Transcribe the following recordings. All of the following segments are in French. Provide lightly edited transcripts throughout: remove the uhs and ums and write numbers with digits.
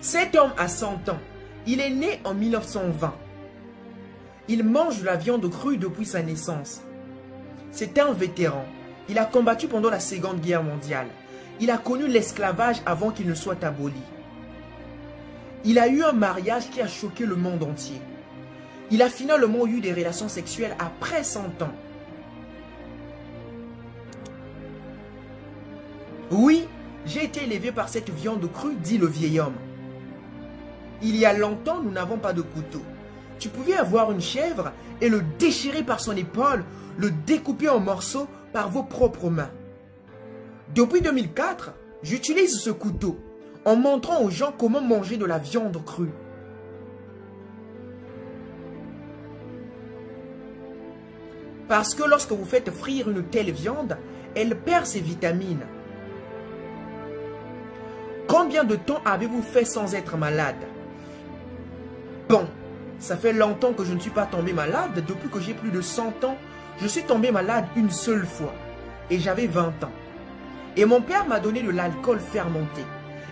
Cet homme a 100 ans. Il est né en 1920. Il mange de la viande crue depuis sa naissance. C'est un vétéran. Il a combattu pendant la Seconde Guerre mondiale. Il a connu l'esclavage avant qu'il ne soit aboli. Il a eu un mariage qui a choqué le monde entier. Il a finalement eu des relations sexuelles après 100 ans. Oui, j'ai été élevé par cette viande crue, dit le vieil homme. Il y a longtemps, nous n'avons pas de couteau. Tu pouvais avoir une chèvre et le déchirer par son épaule, le découper en morceaux par vos propres mains. Depuis 2004, j'utilise ce couteau en montrant aux gens comment manger de la viande crue. Parce que lorsque vous faites frire une telle viande, elle perd ses vitamines. Combien de temps avez-vous fait sans être malade? Bon, ça fait longtemps que je ne suis pas tombé malade. Depuis que j'ai plus de 100 ans, je suis tombé malade une seule fois. Et j'avais 20 ans. Et mon père m'a donné de l'alcool fermenté.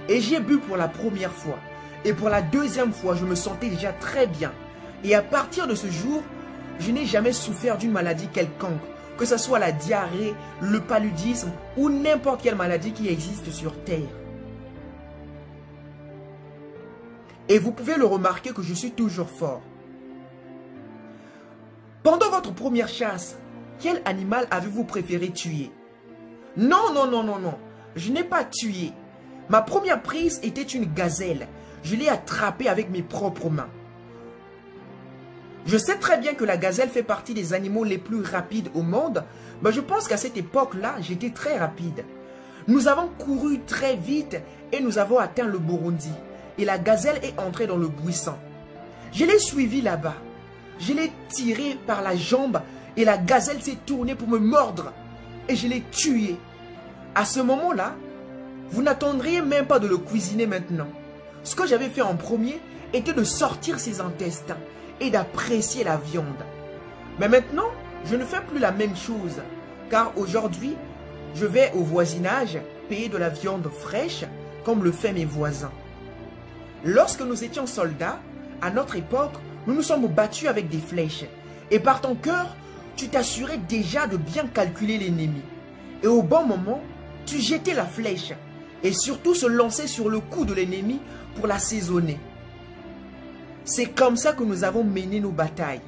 Et j'ai bu pour la première fois. Et pour la deuxième fois, je me sentais déjà très bien. Et à partir de ce jour, je n'ai jamais souffert d'une maladie quelconque. Que ce soit la diarrhée, le paludisme ou n'importe quelle maladie qui existe sur Terre. Et vous pouvez le remarquer que je suis toujours fort. Pendant votre première chasse, quel animal avez-vous préféré tuer? Non, non, non, non, non. Je n'ai pas tué. Ma première prise était une gazelle. Je l'ai attrapée avec mes propres mains. Je sais très bien que la gazelle fait partie des animaux les plus rapides au monde, mais je pense qu'à cette époque-là, j'étais très rapide. Nous avons couru très vite et nous avons atteint le Burundi. Et la gazelle est entrée dans le buisson. Je l'ai suivie là-bas. Je l'ai tirée par la jambe et la gazelle s'est tournée pour me mordre. Et je l'ai tuée. À ce moment-là, vous n'attendriez même pas de le cuisiner maintenant. Ce que j'avais fait en premier était de sortir ses intestins et d'apprécier la viande. Mais maintenant, je ne fais plus la même chose. Car aujourd'hui, je vais au voisinage payer de la viande fraîche comme le font mes voisins. Lorsque nous étions soldats, à notre époque, nous nous sommes battus avec des flèches. Et par ton cœur, tu t'assurais déjà de bien calculer l'ennemi. Et au bon moment, tu jetais la flèche. Et surtout se lancer sur le cou de l'ennemi pour l'assaisonner. C'est comme ça que nous avons mené nos batailles.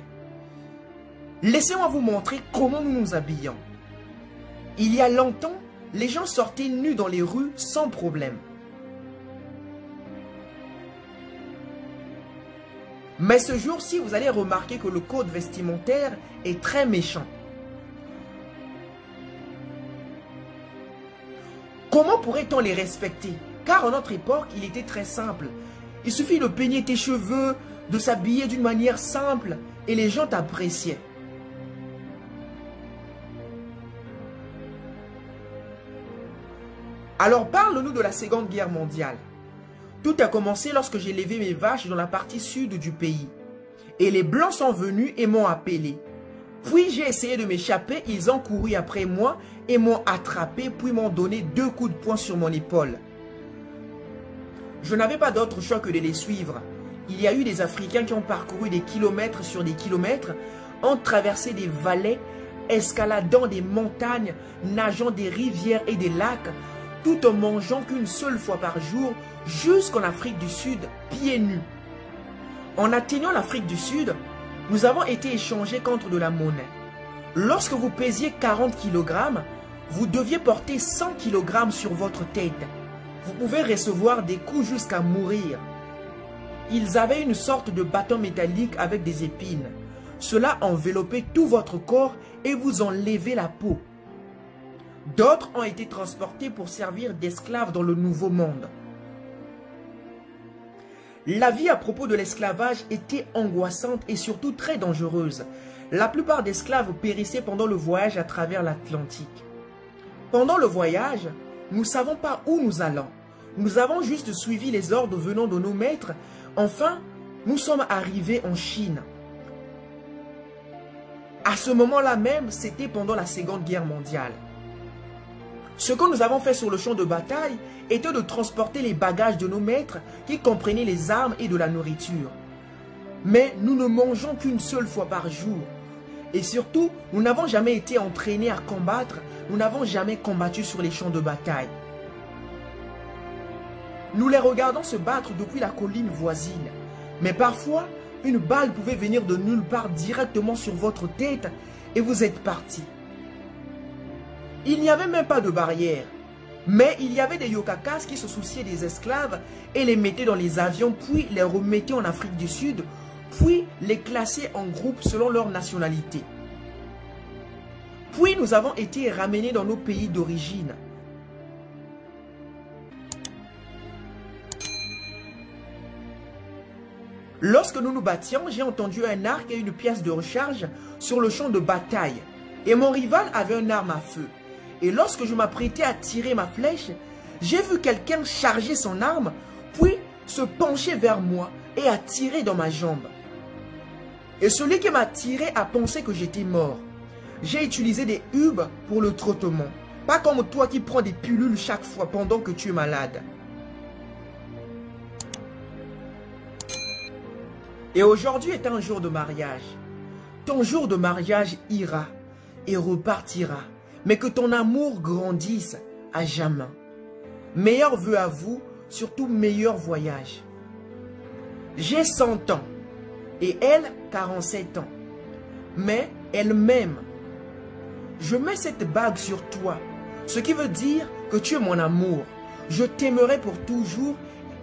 Laissez-moi vous montrer comment nous nous habillons. Il y a longtemps, les gens sortaient nus dans les rues sans problème. Mais ce jour-ci, vous allez remarquer que le code vestimentaire est très méchant. Comment pourrait-on les respecter? Car à notre époque, il était très simple. Il suffit de peigner tes cheveux, de s'habiller d'une manière simple et les gens t'appréciaient. Alors parle-nous de la Seconde Guerre mondiale. Tout a commencé lorsque j'ai levé mes vaches dans la partie sud du pays. Et les Blancs sont venus et m'ont appelé. Puis j'ai essayé de m'échapper, ils ont couru après moi et m'ont attrapé, puis m'ont donné 2 coups de poing sur mon épaule. Je n'avais pas d'autre choix que de les suivre. Il y a eu des Africains qui ont parcouru des kilomètres sur des kilomètres, ont traversé des vallées, escaladant des montagnes, nageant des rivières et des lacs, tout en mangeant qu'une seule fois par jour, jusqu'en Afrique du Sud, pieds nus. En atteignant l'Afrique du Sud, nous avons été échangés contre de la monnaie. Lorsque vous pesiez 40 kg, vous deviez porter 100 kg sur votre tête. Vous pouvez recevoir des coups jusqu'à mourir. Ils avaient une sorte de bâton métallique avec des épines. Cela enveloppait tout votre corps et vous enlevait la peau. D'autres ont été transportés pour servir d'esclaves dans le Nouveau Monde. La vie à propos de l'esclavage était angoissante et surtout très dangereuse. La plupart des esclaves périssaient pendant le voyage à travers l'Atlantique. Pendant le voyage, nous ne savons pas où nous allons. Nous avons juste suivi les ordres venant de nos maîtres. Enfin, nous sommes arrivés en Chine. À ce moment-là même, c'était pendant la Seconde Guerre mondiale. Ce que nous avons fait sur le champ de bataille était de transporter les bagages de nos maîtres qui comprenaient les armes et de la nourriture. Mais nous ne mangeons qu'une seule fois par jour. Et surtout, nous n'avons jamais été entraînés à combattre, nous n'avons jamais combattu sur les champs de bataille. Nous les regardons se battre depuis la colline voisine. Mais parfois, une balle pouvait venir de nulle part directement sur votre tête et vous êtes partis. Il n'y avait même pas de barrière. Mais il y avait des yokakas qui se souciaient des esclaves et les mettaient dans les avions, puis les remettaient en Afrique du Sud, puis les classaient en groupes selon leur nationalité. Puis nous avons été ramenés dans nos pays d'origine. Lorsque nous nous battions, j'ai entendu un arc et une pièce de recharge sur le champ de bataille. Et mon rival avait une arme à feu. Et lorsque je m'apprêtais à tirer ma flèche, j'ai vu quelqu'un charger son arme, puis se pencher vers moi et à tirer dans ma jambe. Et celui qui m'a tiré a pensé que j'étais mort. J'ai utilisé des hubes pour le traitement. Pas comme toi qui prends des pilules chaque fois pendant que tu es malade. Et aujourd'hui est un jour de mariage. Ton jour de mariage ira et repartira. Mais que ton amour grandisse à jamais. Meilleurs vœux à vous, surtout meilleur voyage. J'ai 100 ans et elle 47 ans. Mais elle m'aime. Je mets cette bague sur toi, ce qui veut dire que tu es mon amour. Je t'aimerai pour toujours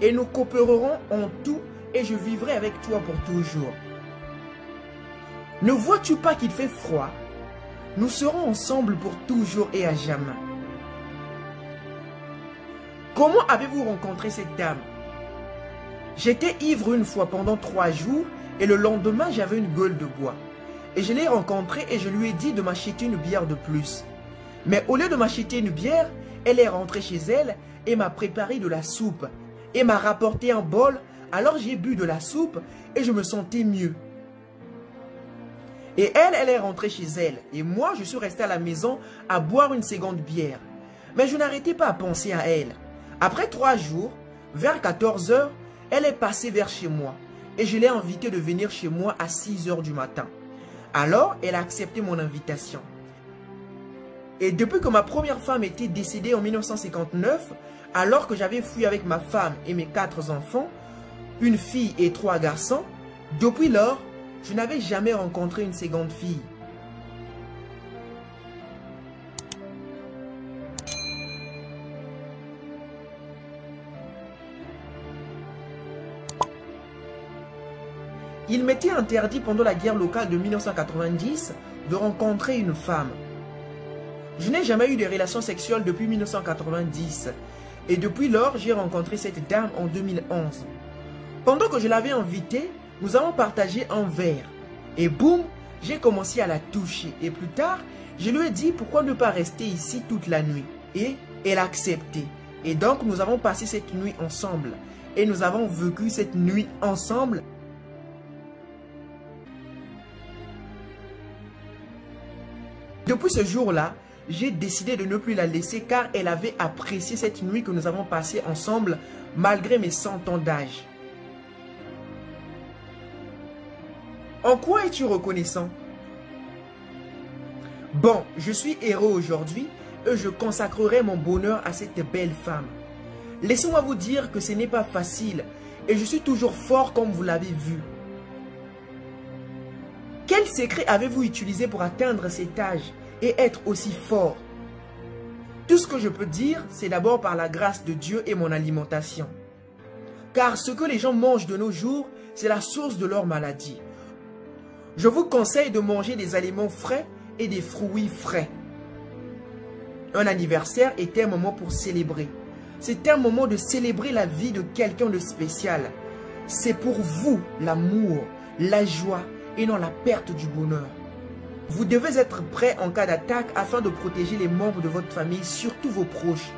et nous coopérerons en tout et je vivrai avec toi pour toujours. Ne vois-tu pas qu'il fait froid? Nous serons ensemble pour toujours et à jamais. Comment avez-vous rencontré cette dame? J'étais ivre une fois pendant 3 jours et le lendemain j'avais une gueule de bois. Et je l'ai rencontrée et je lui ai dit de m'acheter une bière de plus. Mais au lieu de m'acheter une bière, elle est rentrée chez elle et m'a préparé de la soupe. Et m'a rapporté un bol, alors j'ai bu de la soupe et je me sentais mieux. Et elle est rentrée chez elle. Et moi, je suis resté à la maison à boire une seconde bière. Mais je n'arrêtais pas à penser à elle. Après 3 jours, vers 14 h, elle est passée vers chez moi. Et je l'ai invitée de venir chez moi à 6 h du matin. Alors, elle a accepté mon invitation. Et depuis que ma première femme était décédée en 1959, alors que j'avais fui avec ma femme et mes 4 enfants, une fille et 3 garçons, depuis lors, je n'avais jamais rencontré une seconde fille. Il m'était interdit pendant la guerre locale de 1990 de rencontrer une femme. Je n'ai jamais eu de relations sexuelles depuis 1990 et depuis lors, j'ai rencontré cette dame en 2011. Pendant que je l'avais invitée, nous avons partagé un verre et boum, j'ai commencé à la toucher et plus tard, je lui ai dit pourquoi ne pas rester ici toute la nuit et elle a accepté. Et donc nous avons passé cette nuit ensemble et nous avons vécu cette nuit ensemble. Depuis ce jour-là, j'ai décidé de ne plus la laisser car elle avait apprécié cette nuit que nous avons passée ensemble malgré mes 100 ans d'âge. En quoi es-tu reconnaissant? Bon, je suis heureux aujourd'hui et je consacrerai mon bonheur à cette belle femme. Laissez-moi vous dire que ce n'est pas facile et je suis toujours fort comme vous l'avez vu. Quel secret avez-vous utilisé pour atteindre cet âge et être aussi fort? Tout ce que je peux dire, c'est d'abord par la grâce de Dieu et mon alimentation. Car ce que les gens mangent de nos jours, c'est la source de leur maladie. Je vous conseille de manger des aliments frais et des fruits frais. Un anniversaire est un moment pour célébrer. C'est un moment de célébrer la vie de quelqu'un de spécial. C'est pour vous l'amour, la joie et non la perte du bonheur. Vous devez être prêt en cas d'attaque afin de protéger les membres de votre famille, surtout vos proches.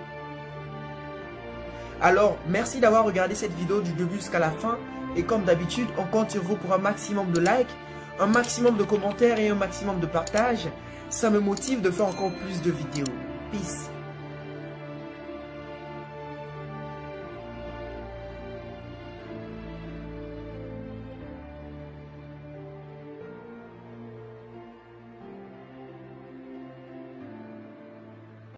Alors, merci d'avoir regardé cette vidéo du début jusqu'à la fin. Et comme d'habitude, on compte sur vous pour un maximum de likes, un maximum de commentaires et un maximum de partages. Ça me motive de faire encore plus de vidéos. Peace.